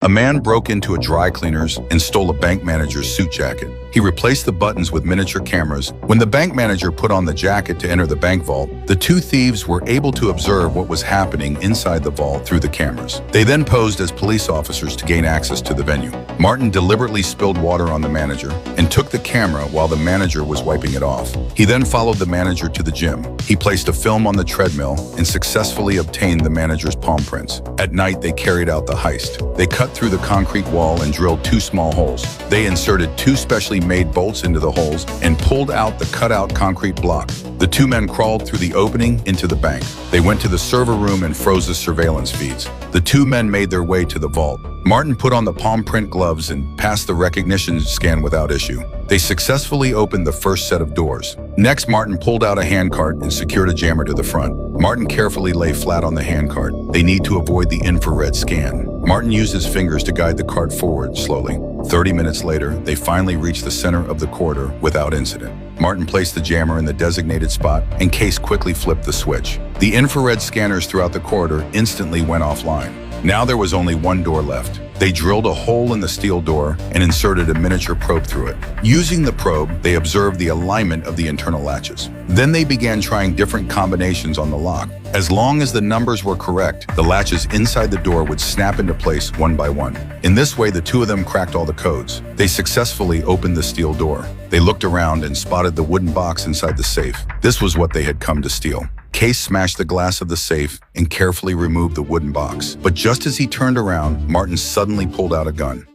A man broke into a dry cleaner's and stole a bank manager's suit jacket. He replaced the buttons with miniature cameras. When the bank manager put on the jacket to enter the bank vault, the two thieves were able to observe what was happening inside the vault through the cameras. They then posed as police officers to gain access to the venue. Martin deliberately spilled water on the manager and took the camera while the manager was wiping it off. He then followed the manager to the gym. He placed a film on the treadmill and successfully obtained the manager's palm prints. At night, they carried out the heist. They cut through the concrete wall and drilled two small holes. They inserted two specially made bolts into the holes and pulled out the cut-out concrete block. The two men crawled through the opening into the bank. They went to the server room and froze the surveillance feeds. The two men made their way to the vault. Martin put on the palm print gloves and passed the recognition scan without issue. They successfully opened the first set of doors. Next, Martin pulled out a handcart and secured a jammer to the front. Martin carefully lay flat on the handcart. They need to avoid the infrared scan. Martin used his fingers to guide the cart forward slowly. 30 minutes later, they finally reached the center of the corridor without incident. Martin placed the jammer in the designated spot and Case quickly flipped the switch. The infrared scanners throughout the corridor instantly went offline. Now there was only one door left. They drilled a hole in the steel door and inserted a miniature probe through it. Using the probe, they observed the alignment of the internal latches. Then they began trying different combinations on the lock. As long as the numbers were correct, the latches inside the door would snap into place one by one. In this way, the two of them cracked all the codes. They successfully opened the steel door. They looked around and spotted the wooden box inside the safe. This was what they had come to steal. Case smashed the glass of the safe and carefully removed the wooden box. But just as he turned around, Martin suddenly pulled out a gun.